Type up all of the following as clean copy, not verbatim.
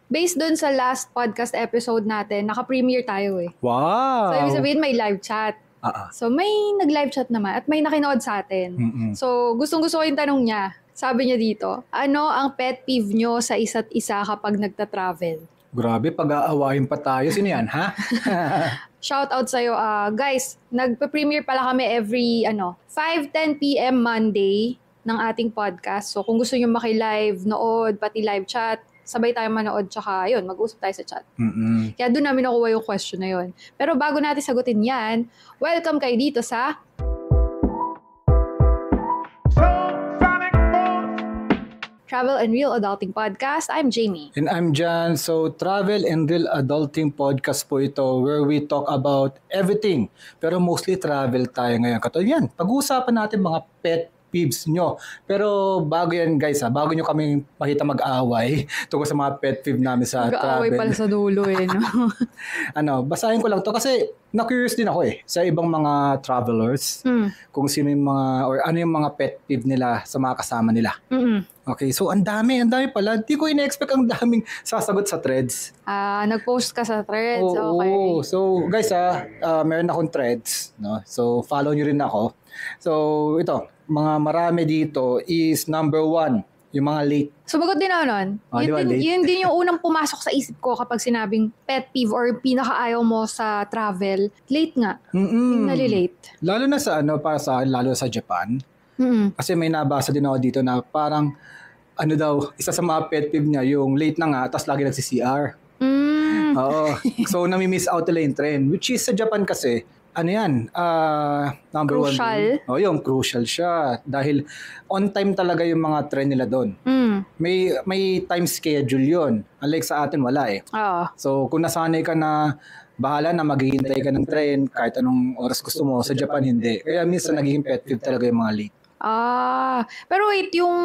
based dun sa last podcast episode natin, naka-premiere tayo eh. Wow! So, ibig sabihin may live chat. So, may nag-live chat naman at may nakinood sa atin. So, gustong-gusto ko yung tanong niya. Sabi niya dito, ano ang pet peeve nyo sa isa't isa kapag nagta-travel? Grabe, pag-aawain pa tayo. Sino yan, ha? Shout out sa'yo. Guys, nagpa-premiere pala kami every 5:10 p.m. Monday ng ating podcast. So, kung gusto nyo maki-live, nood, pati live chat, sabay tayo manood, tsaka yun, mag-usap tayo sa chat. Kaya doon namin nakuha yung question na yun. Pero bago natin sagutin yan, welcome kayo dito sa Travel and Real Adulting Podcast. I'm Jamie. And I'm Jan. So, Travel and Real Adulting Podcast po ito where we talk about everything. Pero mostly travel tayo ngayon. Katulad yan, pag-uusapan natin mga pet peeves nyo. Pero bago yan guys, bago nyo kami makita mag-away tungkol sa mga pet peeve namin sa mag-aaway travel. pala sa dulo eh. No? Basahin ko lang to kasi na-curious din ako sa ibang mga travelers kung sino yung mga or ano yung mga pet peeve nila sa mga kasama nila. Okay, so ang dami pala. Hindi ko ina-expect ang daming sasagot sa threads. Nag-post ka sa threads, okay. So guys, meron akong threads, no? So follow nyo rin ako. So ito, mga marami dito is number 1, yung mga late. Sumagot din ako nun. Yun din yung unang pumasok sa isip ko kapag sinabing pet peeve or pinaka-ayaw mo sa travel. Late nga. Yung nalilate. Lalo na sa lalo sa Japan. Kasi may nabasa din ako dito na parang isa sa mga pet peeve niya yung late na nga tapos lagi nagsi-CR. Oo. So nami-miss out nila yung train, which is sa Japan kasi number crucial. 1. Yung crucial siya dahil on time talaga yung mga train nila doon. May time schedule yun. Unlike sa atin wala eh. So kung nasanay ka na bahala na maghihintay ka ng train kahit anong oras gusto mo, sa Japan hindi. Kaya minsan nagiging pet peeve talaga yung mga late. Pero wait, yung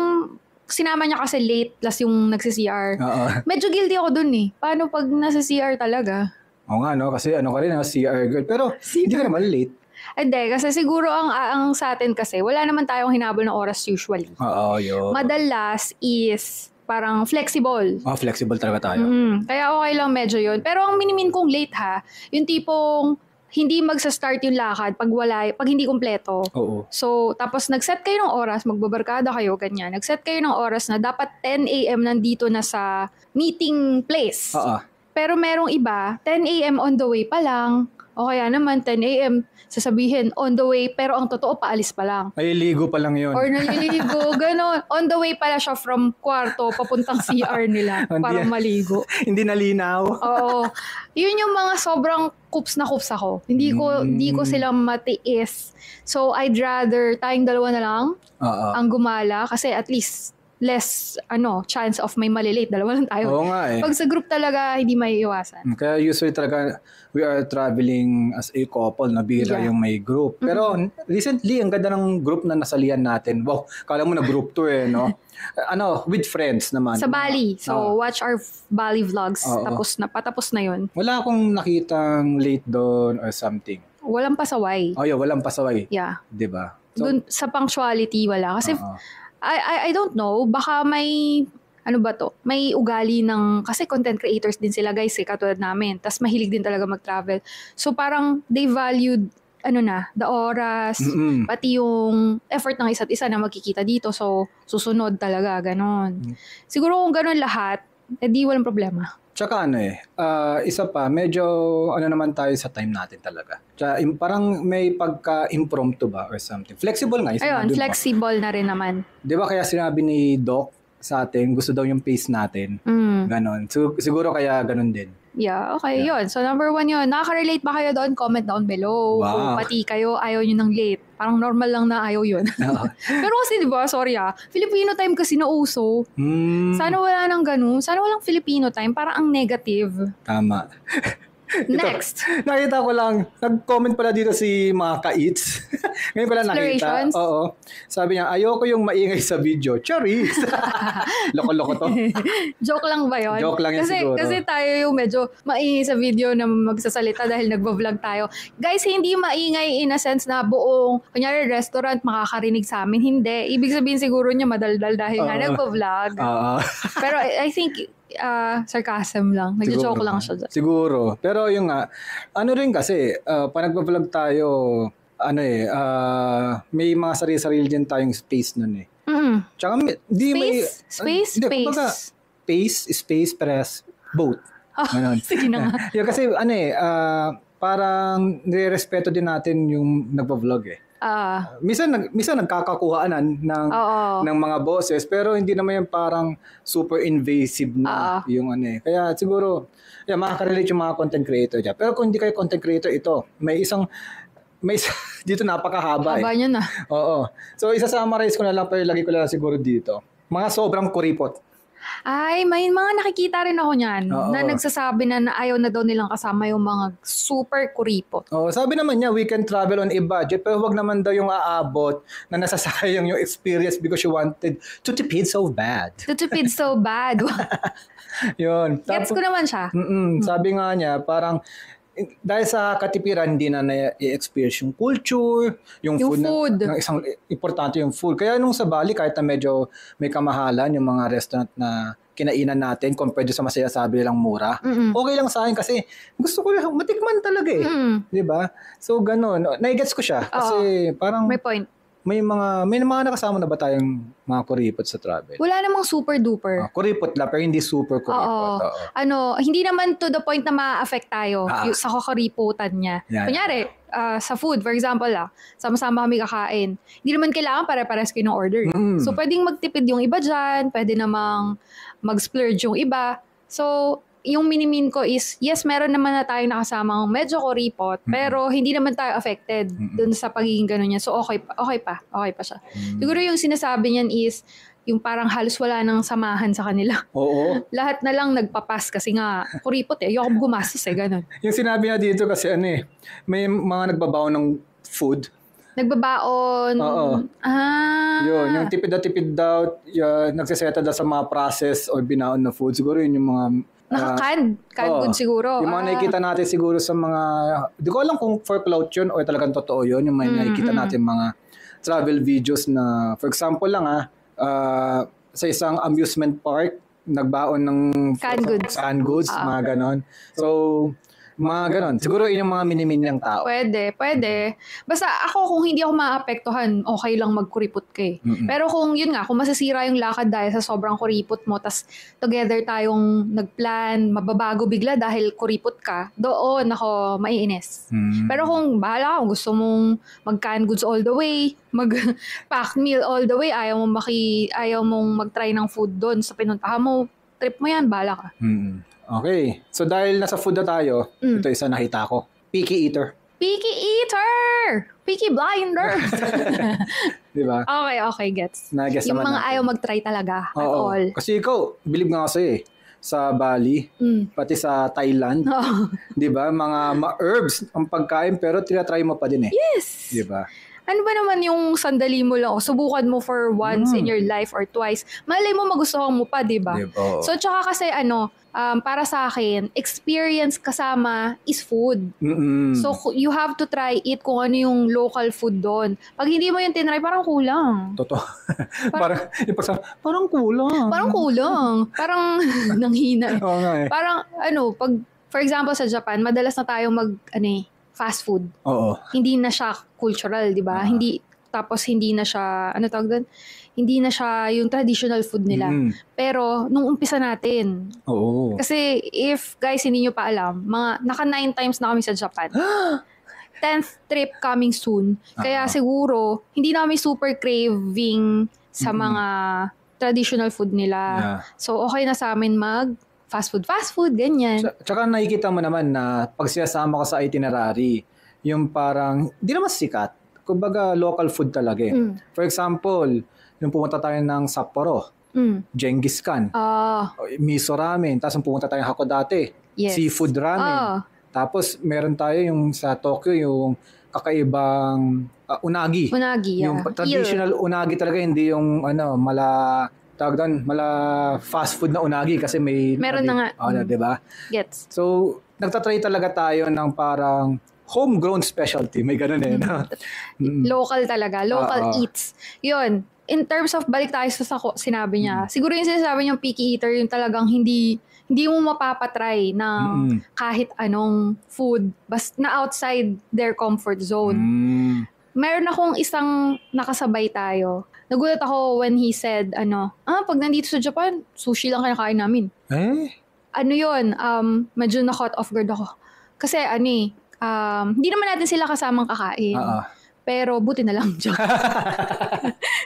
sinama niya kasi late plus yung nagsi-CR. Medyo guilty ako dun eh. Paano pag nasa-CR talaga? Oo nga, no? Kasi ka rin, CR girl. Pero hindi ka naman late. Hindi, kasi siguro ang sa atin kasi, wala naman tayong hinabol ng oras usually. Yun. Madalas is parang flexible. Flexible talaga tayo. Kaya okay lang medyo yun. Pero ang minimin kong late yung tipong hindi magsa-start yung lakad pag hindi kumpleto. Oo. So, tapos nag-set kayo ng oras, magbabarkada kayo, ganyan. Nag-set kayo ng oras na dapat 10 a.m. nandito na sa meeting place. Pero merong iba, 10 a.m. on the way pa lang. O kaya naman, 10 a.m. sasabihin on the way, pero ang totoo, paalis pa lang. Naliligo pa lang yun. Or naliligo, gano'n. On the way pala siya from kwarto, papuntang CR nila, para maligo. Hindi nalinaw. Oo. Yun yung mga sobrang kups na kups ako. Hindi ko sila matiis. So, I'd rather tayong dalawa na lang ang gumala kasi at least less chance of may malilate. Dalawa lang tayo. Oo nga eh. Pag sa group talaga, hindi maiiwasan. Kaya usually talaga, we are traveling as a couple, nabira yung may group. Pero recently, ang ganda ng group na nasalihan natin. Wow, kala mo na group tour eh, no? With friends naman. Sa Bali. So, watch our Bali vlogs. Patapos na yun. Wala akong nakitang late doon or something. Walang pasaway. Walang pasaway. Yeah. Diba? So, dun, sa punctuality, wala. Kasi, I don't know, baka may, may ugali kasi content creators din sila guys katulad namin. Tas mahilig din talaga mag-travel. So parang they valued, the oras, pati yung effort ng isa't isa na magkikita dito. So susunod talaga, ganon. Siguro kung ganon lahat, edi walang problema. Tsaka isa pa, medyo naman tayo sa time natin talaga. Tsaka parang may pagka-impromptu ba or something. Flexible nga. Ayun, flexible na rin naman. Di ba kaya sinabi ni Doc sa atin, gusto daw yung pace natin. Ganon. So, siguro kaya ganon din. Yeah, okay, yun. So, number 1 yun. Nakaka-relate ba kayo doon? Comment down below. Wow. Kung pati kayo, ayaw nyo ng late. Parang normal lang na ayaw yun. Pero kasi, di ba, sorry Filipino time kasi nauso. Sana wala nang ganun. Sana walang Filipino time. Parang ang negative. Tama. Next. Nakita ko lang, nag-comment pala dito si mga ka-eats. Ngayon ko lang nakita. Oo. Sabi niya, ayoko yung maingay sa video. Charis! Loko-loko to. Joke lang ba yun? Joke lang yan siguro. Kasi tayo yung medyo maingay sa video na magsasalita dahil nagvo-vlog tayo. Guys, hindi maingay in a sense na buong, kunyari restaurant, makakarinig sa amin. Hindi. Ibig sabihin siguro niya madaldal dahil nga nagvo-vlog. Pero I think sarcasm lang. Nagjo-joke lang siya dyan. Siguro. Pero yung nga, ano rin kasi, pag nagpa-vlog tayo, may mga sarili-sarili din tayong space nun eh. Tsaka, space, press, both. Sige na nga. Yung kasi, parang nire-respeto din natin yung nagpa-vlog eh. Minsan nagkakakuhaan ng mga boses, pero hindi naman yung parang super invasive na yung Kaya siguro, makaka-relate yung mga content creator dyan. Pero kung hindi kayo content creator, ito, may dito napakahaba Haba niya na. Oo. So, isa-summarize ko na lang, pero lagi ko lang siguro dito. Mga sobrang kuripot. Ay, may mga nakikita rin ako niyan na nagsasabi na ayaw na daw nilang kasama yung mga super kuripot. Sabi naman niya, we can travel on a budget, pero wag naman daw yung aabot na nasasayang yung experience because you wanted to tipid so bad. Yun. Gets ko naman siya. Sabi nga niya, parang dahil sa katipiran, hindi na na-experience yung culture, yung food. Ng isang importante yung food. Kaya nung sa Bali, kahit na medyo may kamahalan yung mga restaurant na kinainan natin compared sa masaya sabi nilang mura, okay lang sa akin kasi gusto ko lang matikman talaga eh. Diba? So, ganun. Naigets ko siya kasi parang may point. May mga nakasama na ba tayong mga kuripot sa travel? Wala namang super duper. Kuripot lang, pero hindi super kuripot. Hindi naman to the point na ma-affect tayo sa kakuriputan niya. Kunyari, sa food, for example, sama-sama kami kakain. Hindi naman kailangan pare-pares kayo ng order. So, pwedeng magtipid yung iba dyan, pwede namang mag-splurge yung iba. So, yung minimin ko is, yes, meron naman na tayo nakasamang medyo kuripot, pero hindi naman tayo affected dun sa pagiging gano'n niya. So, okay pa siya. Siguro yung sinasabi niyan is, yung parang halos wala nang samahan sa kanila. Oo. Lahat na lang nagpapas kasi nga, kuripot eh. Ayoko gumastos eh, gano'n. Yung sinabi niya dito kasi may mga nagbabaon ng food. Nagbabaon. Oo. Yun, yung tipid daw, nagsaseta daw sa mga process o binaon na food. Siguro yun yung mga canned good siguro. Yung mga nakikita natin siguro sa mga, di ko alam kung for clout yun o talagang totoo yun, yung mga nakikita natin mga travel videos na, for example lang sa isang amusement park, nagbaon ng canned goods, mga ganon. So, mga ganon. Siguro yun yung mga minimin ng tao. Pwede. Basta ako, kung hindi ako maapektuhan, okay lang magkuripot ka eh. Pero kung yun nga, kung masisira yung lakad dahil sa sobrang kuripot mo, tas together tayong nagplan, mababago bigla dahil kuripot ka, doon ako maiinis. Pero kung bahala ka, kung gusto mong mag-canned goods all the way, mag-packed meal all the way, ayaw mong mag-try ng food doon sa pinuntahan mo, trip mo yan, bahala ka. Okay. So dahil nasa food na tayo, ito isa nakita ko. Picky eater. Peaky Blinders! Diba? Okay, gets. Yung mga natin. Ayaw mag-try talaga at all. Kasi ikaw, believe nga kasi sa Bali, pati sa Thailand, diba? Mga herbs ang pagkain pero tinatry mo pa din eh. Yes! Diba? Ano ba naman yung sandali mo lang, subukan mo for once in your life or twice, malay mo magustuhan mo pa, diba? So, tsaka kasi para sa akin, experience kasama is food. So, you have to try it kung ano yung local food doon. Pag hindi mo yung tinry, parang kulang. Totoo. Parang kulang. Parang nanghina eh. Okay. Parang, pag, for example, sa Japan, madalas na tayo fast food. Oo. Hindi na siya cultural, di ba? Hindi na siya, hindi na siya yung traditional food nila. Pero, nung umpisa natin. Oo. Kasi, if, guys, hindi nyo pa alam, naka 9 times na kami sa Japan. 10th trip coming soon. Kaya siguro, hindi na kami super craving sa mga traditional food nila. Yeah. So, okay na sa amin fast food, ganyan. Tsaka nakikita mo naman na pag sinasama ka sa itinerary, yung parang, hindi naman sikat. Kumbaga, local food talaga eh. For example, yung pumunta tayo ng Sapporo, Genghis Khan, miso ramen, tapos pumunta tayo ng Hakodate, seafood ramen. Tapos, meron tayo yung sa Tokyo, yung kakaibang unagi. Yung traditional unagi talaga, hindi yung mala fast food na unagi kasi meron na nga. Diba? Gets. So, nagtatry talaga tayo ng parang homegrown specialty. May ganun eh. Local talaga. Local eats. Yun. in terms of balik tayo sa sinabi niya, siguro yung sinasabi niyang picky eater, yung talagang hindi mo mapapatry ng kahit anong food na outside their comfort zone. Meron akong isang nakasabay tayo. Nagulat ako when he said, pag nandito sa Japan, sushi lang kinakain namin. Ano yun? Medyo na-caught off guard ako. Kasi hindi naman natin sila kasamang kakain. Pero buti na lang.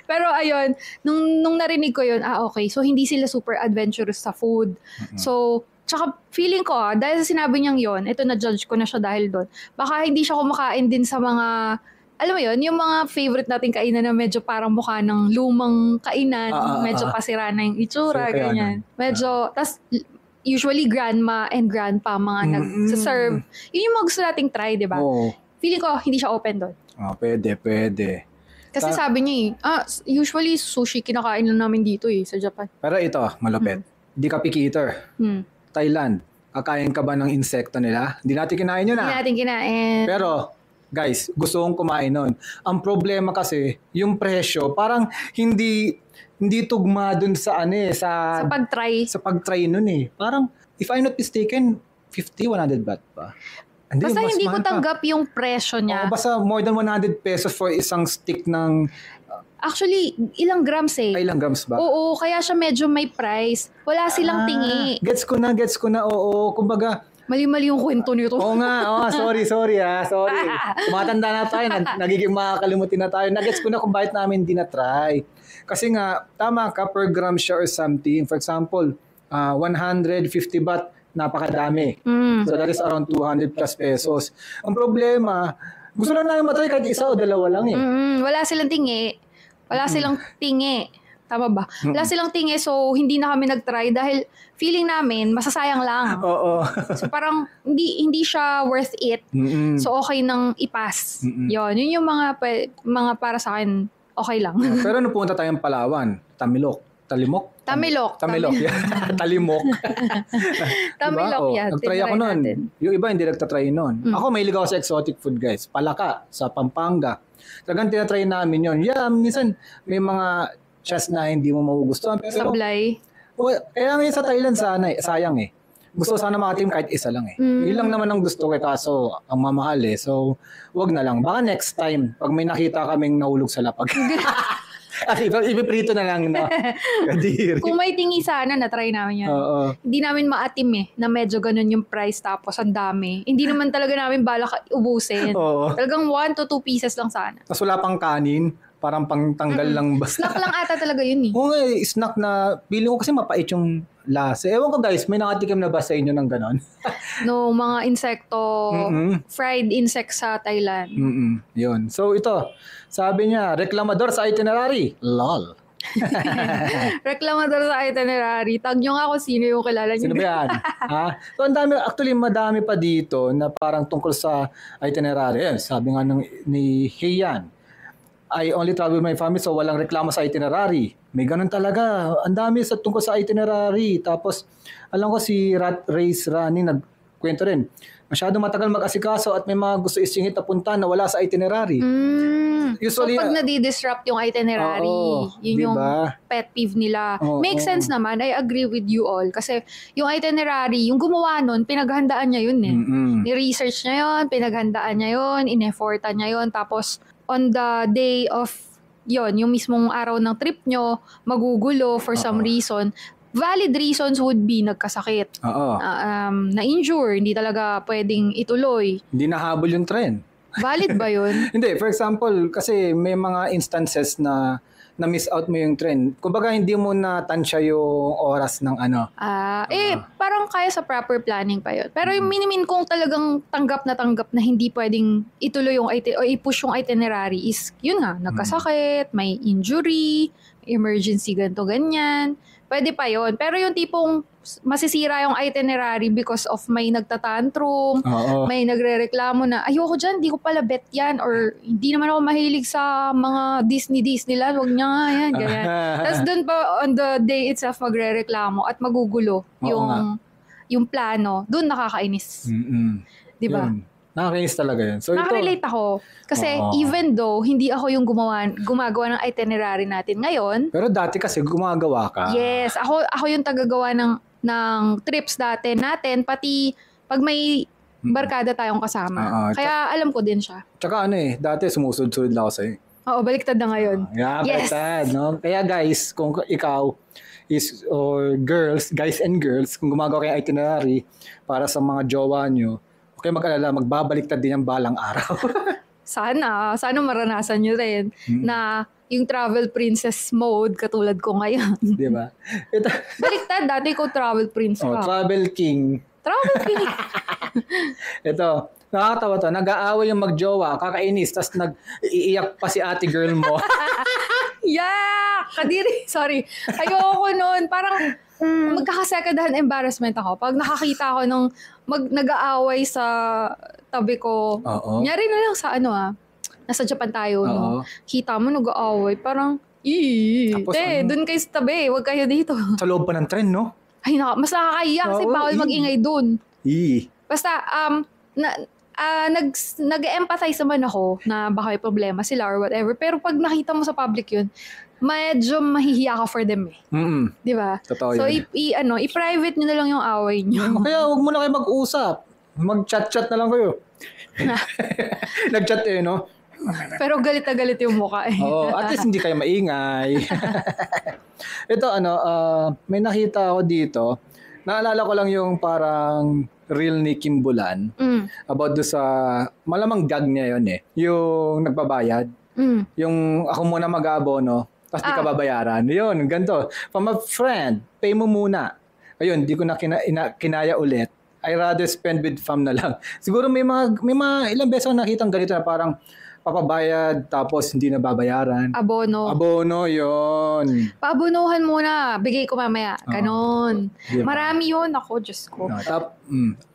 Pero ayun, nung narinig ko yun, okay. So hindi sila super adventurous sa food. So, tsaka feeling ko, dahil sa sinabi niyang yun, ito na-judge ko na siya dahil doon. Baka hindi siya kumakain din sa mga, alam mo yun, yung mga favorite nating kainan na medyo parang mukha ng lumang kainan, medyo pasira na yung itsura, ganyan. Medyo, tas usually grandma and grandpa mga nag-serve. Yun yung mga gusto nating try, di ba? Feeling ko, hindi siya open doon. Pwede. Kasi sabi niya usually sushi kinakain lang namin dito sa Japan. Pero ito, malupit. Hindi ka picky eater. Thailand, kakain ka ba ng insekto nila? Hindi natin kinain yun Hindi natin kinain. Pero, guys, gusto kong kumain nun. Ang problema kasi, yung presyo, parang hindi tugma dun sa sa pag-try. Sa pag-try nun Parang, if I'm not mistaken, 50, 100 baht pa. Basta hindi ko tanggap yung presyo niya. Basta more than 100 pesos for isang stick ng... Actually, ilang grams ilang grams ba? Oo, kaya siya medyo may price. Wala silang tingi. Gets ko na. Oo, kumbaga... Mali-mali yung kwento nito. Oo nga. Sorry. Tumatanda na tayo. Nagiging makakalimutin na tayo. Nagets ko na kung bakit namin hindi na-try. Kasi nga, tama ka per gram siya or something. For example, 150 baht, napakadami. So that is around 200 plus pesos. Ang problema, gusto lang namin matry kahit isa o dalawa lang Wala silang tingi. Tama ba? Wala silang tingi, so hindi na kami nag-try dahil feeling namin masasayang lang. Oo. So parang hindi siya worth it. So okay nang ipas. Yun yung mga para sa akin okay lang. Pero nung pumunta tayong Palawan, Tamilok. Tamilok. Talimok. Tamilok yan. Nag-try ako nun. Yung iba hindi nagtatry nun. Ako mahilig ako sa exotic food, guys. Palaka, sa Pampanga. Talagang tinatry namin yun. Yeah, minsan may mga chest na hindi mo magugustuhan. Sablay. Kaya ngayon sa Thailand, sayang Gusto sana makatim kahit isa lang Yun lang naman ang gusto kaso ang mamahal So, wag na lang. Baka next time, pag may nakita kaming nahulog sa lapag. Kasi ipiprito na lang, no? Kadiri. Kung may tingi sana, na-try namin yan. Hindi namin maatim na medyo ganun yung price tapos ang dami. Hindi naman talaga namin balak ubusin. Talagang 1 to 2 pieces lang sana. Tapos wala pang kanin, parang pangtanggal lang basta. Snack lang ata talaga yun Oo snack na, feeling ko kasi mapait yung lasa. Ewan ko guys, may nakatikim na ba sa inyo ng ganon? No, mga insekto, fried insects sa Thailand. Yun. So ito, sabi niya, reklamador sa itinerary. Lol. Reklamador sa itinerary. Tag nyo nga kung sino yung kilala niyo. Sino ba yan? So ang dami, actually madami pa dito na parang tungkol sa itinerary. Yan, sabi nga ni Heian, I only travel with my family so walang reklamo sa itinerary. May ganun talaga. Ang dami tungkol sa itinerary. Tapos, alam ko si Rat Race Running nagkwento rin. Masyadong matagal mag-asikaso at may mga gusto isingit na punta na wala sa itinerary. Usually, so pag nadi-disrupt yung itinerary, yun yung pet peeve nila. Makes sense naman. I agree with you all. Kasi yung itinerary, yung gumawa nun, pinaghandaan niya yun Ni-research niya yun, pinaghandaan niya yun, in-effortan niya yun. Tapos, on the day of yung mismong araw ng trip nyo, magugulo for some reason. Valid reasons would be nagkasakit, na-injure, hindi talaga pwedeng ituloy. Hindi nahabol yung trend. Valid ba yun? Hindi, for example, kasi may mga instances na miss out mo yung trend. Kumbaga, hindi mo natansya yung oras ng parang kaya sa proper planning pa yun. Pero yung minimin kung talagang tanggap na hindi pwedeng ituloy yung o i-push yung itinerary is, yun nga, nagkasakit, may injury, emergency, ganito, ganyan. Pwede pa yun. Pero yung tipong masisira yung itinerary because of may nagtatantrum, may nagrereklamo na, ayoko dyan, di ko pala bet yan, or hindi naman ako mahilig sa mga Disney lang, wag niya nga yan, ganyan. Tapos dun pa, on the day itself, magrereklamo at magugulo yung plano, dun nakakainis. Di ba? Nakakainis talaga yun. So, nakarelate ako. Kasi even though hindi ako yung gumagawa ng itinerary natin ngayon. Pero dati kasi gumagawa ka. Yes. Ako yung tagagawa ng trips dati natin. Pati pag may barkada tayong kasama. Kaya alam ko din siya. Tsaka dati sumusud-sud lang ako sa'yo. Oo, baliktad na ngayon. Baliktad, no? Kaya guys, kung ikaw or girls, guys and girls, kung gumagawa kayo itinerary para sa mga jowa nyo, okay mag-alala, magbabaliktad din ang balang araw. Sana maranasan nyo rin na yung travel princess mode katulad ko ngayon. Di ba? Baliktad, dati ko travel prince ka. Travel king. Ito, nakakatawa to. Nag-aaway yung magjowa, kakainis, tas nag-iiyak pa si ate girl mo. Kadiri. Sorry. Ayoko nun. Parang magkaka-second hand embarrassment ako. Pag nakakita ako nung nag-aaway sa tabi ko. Nyari na lang sa nasa Japan tayo. No? Kita mo nag-aaway. Parang, dun kayo sa tabi. Huwag kayo dito. Sa loob pa ng tren, no? Ay, mas nakakaiyak kasi bawal mag-ingay dun. Basta, nag-empathize naman ako na baka may problema sila or whatever. Pero pag nakita mo sa public yun, medyo mahihiya ka for them eh. Di ba? Totoo so, yun. i-private nyo na lang yung away nyo. Kaya huwag mo na kayo mag-usap. Mag-chat-chat na lang kayo. Nag-chat no? Pero galit na galit yung mukha eh. At least hindi kayo maingay. Ito, may nakita ako dito. Naalala ko lang yung parang reel ni Kim Bulan about do sa malamang gag niya yun yung nagbabayad yung ako muna mag-aabono tapos di ka babayaran yun ganito from a friend pay mo muna ayun di ko na kinaya ulit I rather spend with fam na lang siguro may mga ilang beses ako nakitang ganito na parang papabayad tapos hindi na babayaran. Abono yun. Paabonohan muna. Bigay ko mamaya. Ganon. Marami yun. Ako, Diyos ko.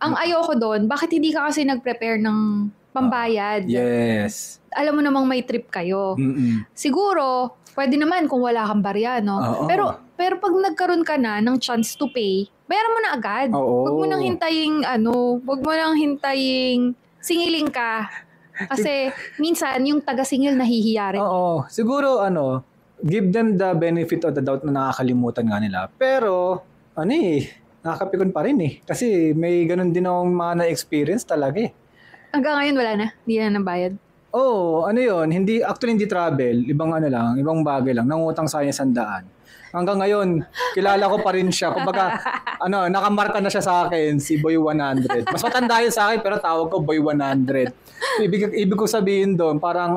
Ang ayoko doon, bakit hindi ka kasi nag-prepare ng pambayad? Yes. Alam mo namang may trip kayo. Siguro, pwede naman kung wala kang barya, no? Pero pag nagkaroon ka na ng chance to pay, bayaran mo na agad. Huwag mo nang hintaying singiling ka. Kasi minsan yung taga-singil nahihiya rin. Siguro give them the benefit of the doubt na nakakalimutan nga nila. Pero nakakapikon pa rin Kasi may ganun din akong mga na-experience talaga Hanggang ngayon wala na? Hindi na nabayad? Yun? Hindi travel. Ibang bagay lang. Nangutang sa akin 100. Hanggang ngayon, kilala ko pa rin siya. Kumbaga, nakamarka na siya sa akin, si Boy 100. Mas matanda yun sa akin, pero tawag ko Boy 100. Ibig ko sabihin doon, parang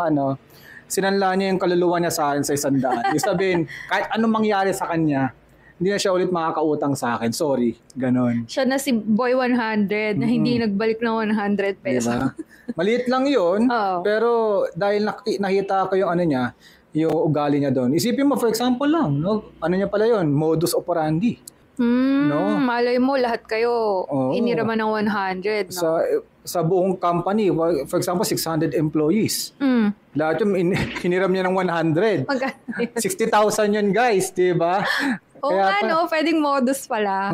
sinanla niya yung kaluluwa niya sa akin sa 100. Ibig sabihin, kahit anong mangyari sa kanya, hindi na siya ulit makakautang sa akin. Sorry. Ganon. Siya na si Boy 100 na hindi nagbalik ng 100 pesos. Diba? Maliit lang yun, pero dahil nakita ko yung niya, yung ugali niya doon. Isipin mo, for example lang, no? Niya pala yun? Modus operandi. No? Malay mo, lahat kayo iniraman ng 100. No? Sa buong company, for example, 600 employees. Lahat yung hiniram niya ng 100. 60,000 yun, guys, diba? Pwedeng modus pala.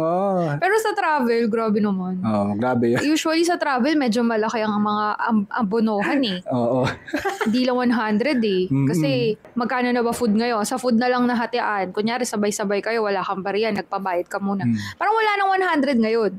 Pero sa travel, grabe naman. Grabe yun. Usually sa travel, medyo malaki ang mga abonohan Hindi lang 100 Kasi magkano na ba food ngayon? Sa food na lang nahatian. Kunyari, sabay-sabay kayo, wala kang bariya, nagpabayad ka muna. Parang wala nang 100 ngayon.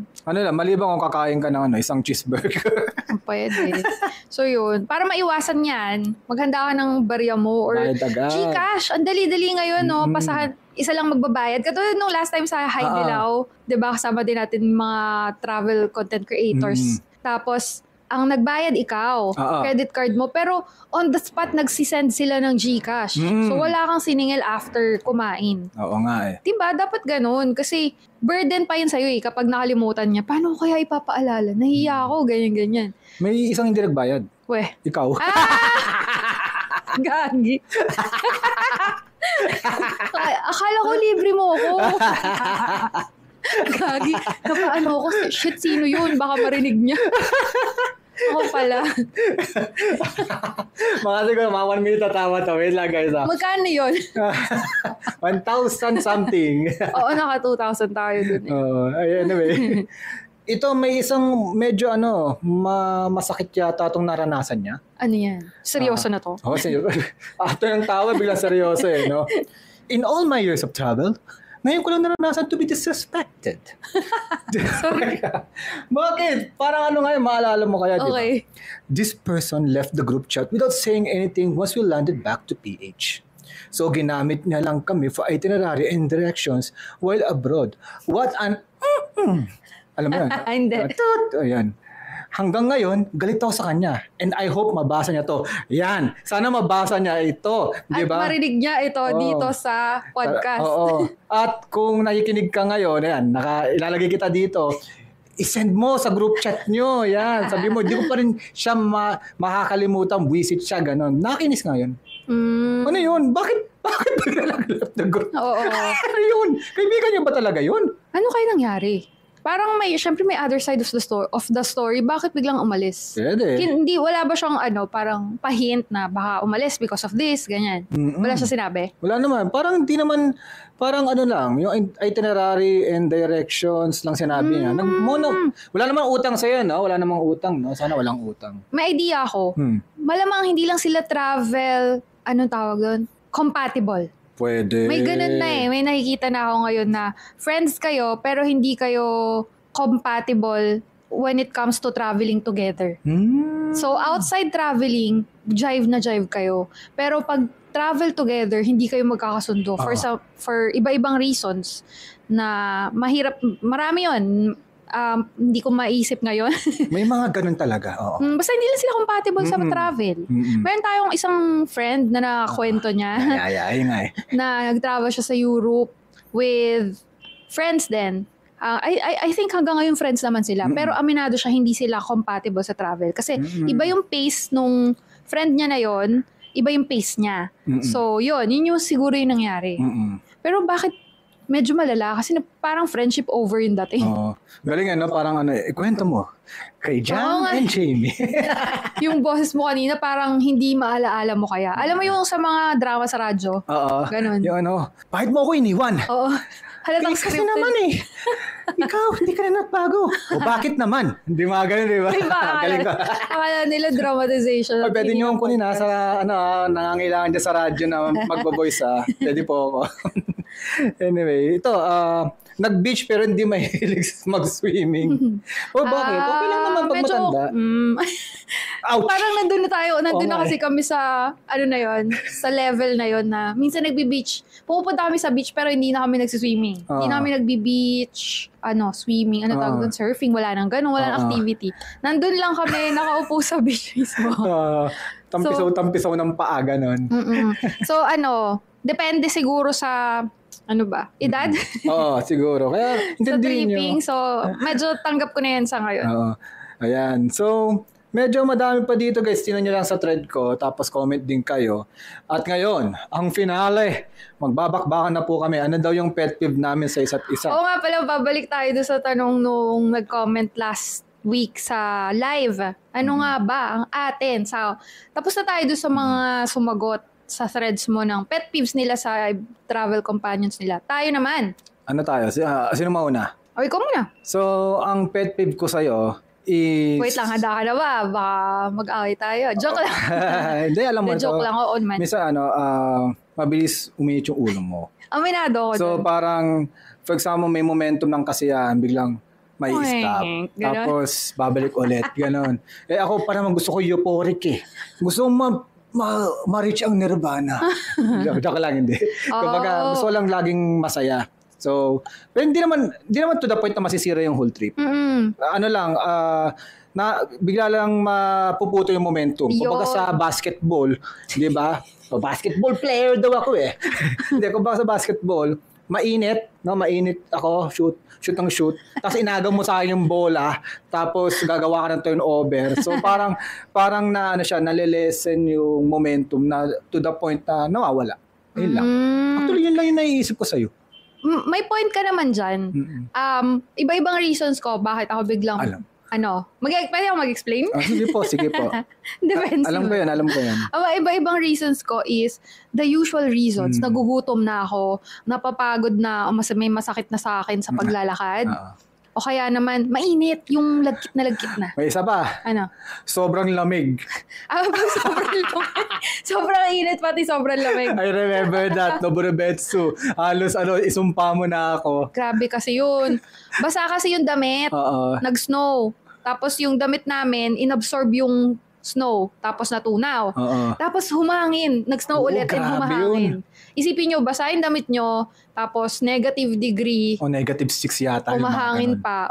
Maliban kung kakain ka ng isang cheeseburger. Pwede. So yun, para maiwasan yan, maghanda ka ng bariya mo or Gcash. Ang dali-dali ngayon, pasahan. Isa lang magbabayad. Katulad nung last time sa Haidilao, 'di ba? Kasama din natin mga travel content creators. Tapos ang nagbayad ikaw, credit card mo, pero on the spot nagsisend sila ng GCash. So wala kang siningil after kumain. Oo nga Diba? Dapat ganun kasi burden pa yun sa'yo kapag nakalimutan niya. Paano ko kaya ipapaalala? Nahiya ako, ganyan-ganyan. May isang hindi nagbayad. Ikaw. Gagi. Akala ko libre mo ako. Gagi. Napaano ako, shit, sino yun? Baka marinig niya. Ako pala. Mga siguro, mga 1 minute tatawa to. Wait lang guys. Magkano yun? 1,000 something. Oo, naka 2,000 tayo dun anyway. Ito may isang medyo masakit yata itong naranasan niya. Ano yan? Seryoso na to? Oo, seryoso. After ng tawa, biglang seryoso no? In all my years of travel, ngayon ko lang naranasan to be disrespected. Sorry. Bakit? Parang ngayon, maalala mo kaya, okay. Diba? This person left the group chat without saying anything once we landed back to PH. So, ginamit niya lang kami for itinerary and directions while abroad. What an... Alam mo yan? Hindi. Ayan. Hanggang ngayon, galit ako sa kanya. And I hope mabasa niya to. Yan. Sana mabasa niya ito. Diba? At marinig niya ito dito sa podcast. Oo. At kung nakikinig ka ngayon, yan, ilalagay kita dito, isend mo sa group chat nyo. Yan. Sabi mo, di ko pa rin siya makakalimutan. Visit siya, ganon. Nakinis ngayon. Ano yun? Bakit bigla lang left the group? Oo. Ano yun? Kaibigan niya ba talaga yun? Ano kayo nangyari? Parang syempre may other side of the story. Bakit biglang umalis? Pwede. Wala ba siyang parang pa-hint na baka umalis because of this, ganyan? Wala siya sinabi? Wala naman. Parang di naman, parang lang, yung itinerary and directions lang sinabi niya. Wala namang utang sa'yo, no? Wala namang utang, no? Sana walang utang. May idea ako. Malamang hindi lang sila travel, anong tawag doon? Compatible. Pwede. May ganun na may nakikita na ako ngayon na friends kayo pero hindi kayo compatible when it comes to traveling together. So outside traveling, jive na jive kayo. Pero pag travel together, hindi kayo magkakasundo for iba-ibang reasons na mahirap, marami yun. Hindi ko maisip ngayon. May mga ganun talaga. Oo. Basta hindi lang sila compatible sa travel. Meron tayong isang friend na nakakwento niya na nag-travel siya sa Europe with friends din. I think hanggang ngayon friends naman sila. Pero aminado siya hindi sila compatible sa travel. Kasi iba yung pace nung friend niya na yon, iba yung pace niya. So yun yung siguro yung nangyari. Pero bakit medyo malala kasi parang friendship over yung dating. Oo. Galing parang kwento mo. Kay Jan and Jamie. Yung boses mo kanina parang hindi maalaala mo kaya. Alam mo yung sa mga drama sa radyo? Oo. Ganon. Yung bakit mo ako iniwan? Oo. Halatang kasi naman ikaw, hindi ka na nagbago. O bakit naman? Hindi mga ganun, di ba? Galing ka. Akala nila dramatization. Pwede nyo kunin sa nangangailangan dyan sa radyo na magbo-voice Pwede po ako. Anyway, ito, nag-beach pero hindi mahilig mag-swimming. Bakit? Okay lang naman pag matanda. Ouch! Parang nandun na tayo. Nandun na kasi kami sa, sa level na yon na minsan nagbi-beach. Pupunta kami sa beach pero hindi na kami nagsiswimming. Hindi na kami nagbi-beach, swimming, tawag doon, surfing, wala nang ganun, wala nang activity. Nandun lang kami, nakaupo sa beach mismo. Tampisaw ng paa, ganun. So, depende siguro sa edad? Oo, siguro. Kaya, sa tripping. So, medyo tanggap ko na yan sa ngayon. Oo. Ayan. So, medyo madami pa dito guys. Tingnan nyo lang sa thread ko. Tapos comment din kayo. At ngayon, ang finale. Magbabakbakan na po kami. Ano daw yung pet peeve namin sa isa't isa? Oo nga pala, babalik tayo doon sa tanong nung nag-comment last week sa live. Ano nga ba ang atin? So, tapos na tayo doon sa mga sumagot sa threads mo ng pet peeves nila sa travel companions nila. Tayo naman. Ano tayo? Sino mauna? O, ikaw muna. So, ang pet peeve ko sa'yo is... Wait lang, handa ka na ba? Baka mag-away tayo. Joke lang. Hindi, alam mo. Joke lang, oo man. Minsan, mabilis umiit yung ulo mo. Aminado ko So, parang, for example, may momentum ng kasiyahan, biglang may stop. Tapos, babalik ulit. Ganon. Ako pa naman gusto ko euphoric Gusto ko ma-reach ang nirvana. Joke lang, hindi. Kumbaga, gusto ko lang laging masaya. So, pero hindi naman to the point na masisira yung whole trip. Bigla lang mapuputo yung momentum. Kumbaga sa basketball, di ba? Basketball player daw ako Hindi, kumbaga sa basketball, mainit ako, shoot. Tapos inagaw mo sa akin yung bola, tapos gagawa ka ng turnover. So parang nalilesen yung momentum na to the point na nawawala. Ayun lang. Actually, yun lang yung naiisip ko sa'yo. May point ka naman dyan. Iba-ibang reasons ko bakit ako biglang... Pwede ako mag-explain? Sige po. Depends. Alam ko yan. Iba-ibang reasons ko is the usual reasons. Nagugutom na ako, napapagod na, may masakit na sa akin sa paglalakad. O kaya naman, mainit yung lagkit na. May isa pa. Ano? Sobrang lamig. Pag sobrang lamig. Sobrang init, pati sobrang lamig. I remember that, Noburibetsu. Halos isumpa mo na ako. Grabe kasi yun. Basa kasi yung damit. Nag-snow. Tapos yung damit namin, inabsorb yung snow, tapos natunaw. Tapos humangin. Nag-snow ulit and humahangin. Isipin nyo, basa yung damit nyo, tapos negative degree. Negative 6 yata. Humahangin pa.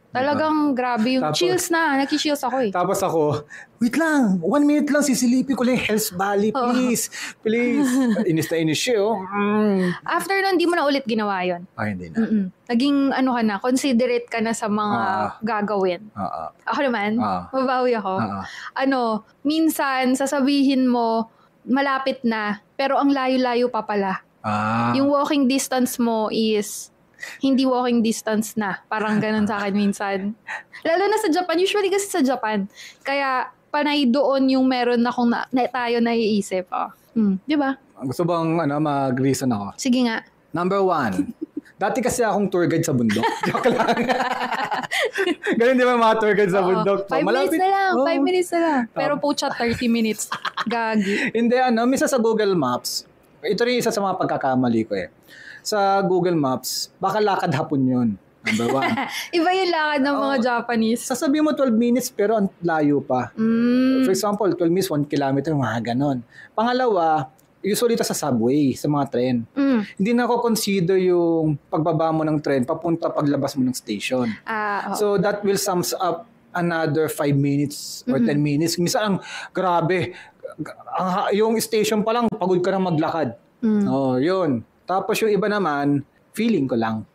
Talagang grabe yung tapos, chills na. Nag-chills ako eh. Tapos ako, wait lang, 1 minute lang, sisilipin ko lang Hell's Valley, please. Please. Inis na inis siya, After nun, di mo na ulit ginawa yun. Hindi na. Naging ka na, considerate ka na sa mga gagawin. Ako naman, mabawi ako. Minsan, sasabihin mo, malapit na, pero ang layo-layo pa pala. Yung walking distance mo is hindi walking distance na. Parang ganun sa akin minsan. Lalo na sa Japan. Usually kasi sa Japan. Kaya panay doon yung meron akong tayo naiisip. Di ba? Gusto bang mag-reason ako? Sige nga. Number 1. Dati kasi akong tour guide sa bundok. Joke lang. Ganun di ba mga tour guide sa bundok? 5 minutes na lang. 5 minutes na lang. Pero po chat 30 minutes. Gagi. Hindi minsan sa Google Maps, ito rin isa sa mga pagkakamali ko eh. Sa Google Maps, baka lakad hapon yun. Number 1. Iba yung lakad ng mga Japanese. Sasabihin mo 12 minutes pero ang layo pa. For example, 12 minutes, 1 kilometer, mga ganon. Pangalawa, usually ito sa subway, sa mga tren. Hindi na ako consider yung pagbaba mo ng tren, papunta paglabas mo ng station. So that will sums up another 5 minutes or 10 minutes. Minsan ang grabe, yung station pa lang, pagod ka na maglakad. Yun. Tapos yung iba naman, feeling ko lang.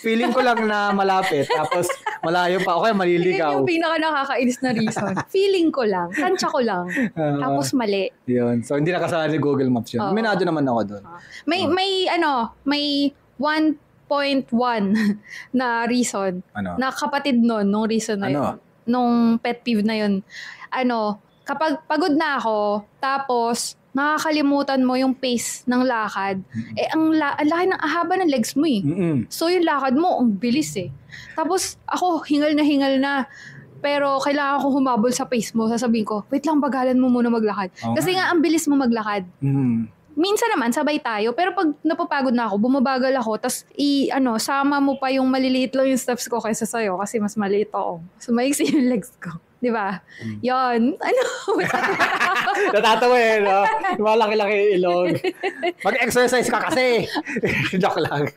Feeling ko lang na malapit, tapos malayo pa. Okay, maliligaw. Yun yung pinaka nakakainis na reason. Feeling ko lang, tansya ko lang, tapos mali. Yun. So, hindi nakasala ni Google Maps yun. Minado naman ako doon. May 1.1 na reason. Na kapatid nung reason na yun. Nung pet peeve na yun. Kapag pagod na ako, tapos nakakalimutan mo yung pace ng lakad, ang laki ng ahaba ng legs mo eh. So yung lakad mo, ang bilis eh. Tapos ako, hingal na, pero kailangan ko humabol sa pace mo. Sasabihin ko, wait lang, bagalan mo muna maglakad. Kasi nga, ang bilis mo maglakad. Minsan naman, sabay tayo, pero pag napapagod na ako, bumabagal ako, tas sama mo pa yung maliliit lang yung steps ko kaysa sa'yo, kasi mas maliit ako. So maiksi yung legs ko. Di ba? Yon. Natatawa eh, no? Malaki-laki ilong. Mag-exercise ka kasi. Joke lang.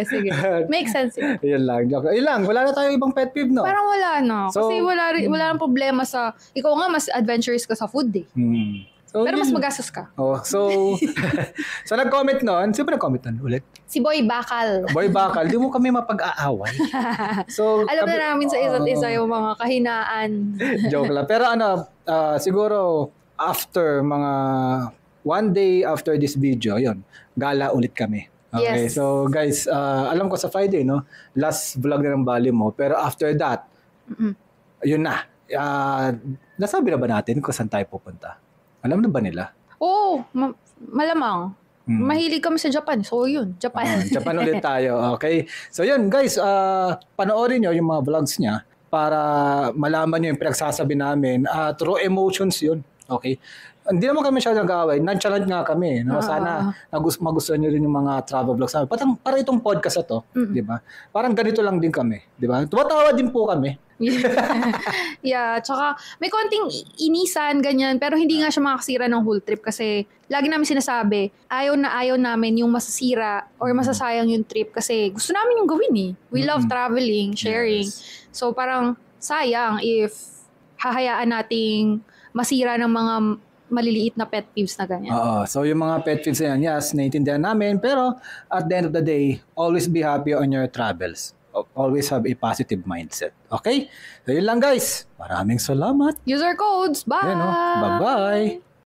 Sige. Makes sense yun. Yun lang. Joke. Yun lang. Wala na tayo ibang pet peeve, no? Parang wala, no? Kasi wala nang problema sa... Ikaw nga, mas adventurous ka sa food, eh. So, pero mas magastos ka. So nag-comment nun. Sino ba nag-comment nun ulit? Si Boy Bakal. Boy Bakal. Di mo kami mapag-aaway. So, alam na namin sa isa't isa yung mga kahinaan. Joke lang. Pero siguro after mga 1 day after this video, yun, gala ulit kami. Okay, yes. So guys, alam ko sa Friday, no? Last vlog na ng Bali mo. Pero after that, yun na. Nasabi na ba natin kung saan tayo pupunta? Alam na ba nila? Oo, malamang. Mahilig kami sa Japan. So yun, Japan. Japan ulit tayo. Okay. So yun guys, panoorin nyo yung mga vlogs niya para malaman nyo yung pinagsasabi namin. Through emotions yun. Okay. Hindi naman kami siya nag-aaway. Nonchalant nga kami. No? Sana magustuhan nyo rin yung mga travel vlogs namin. Para itong podcast na to. Di ba? Parang ganito lang din kami. Di ba? Tumatawa din po kami. Yeah, tsaka may konting inisan, ganyan, pero hindi nga siya makakasira ng whole trip kasi lagi namin sinasabi, ayaw namin yung masasira or masasayang yung trip kasi gusto namin yung gawin eh. We love traveling, sharing. Yes. So parang sayang if hahayaan nating masira ng mga maliliit na pet peeves na ganyan. So yung mga pet peeves na yan, yes, naiintindihan namin, pero at the end of the day, always be happy on your travels. Always have a positive mindset. Okay? So yun lang guys. Maraming salamat. User codes. Bye! Bye-bye!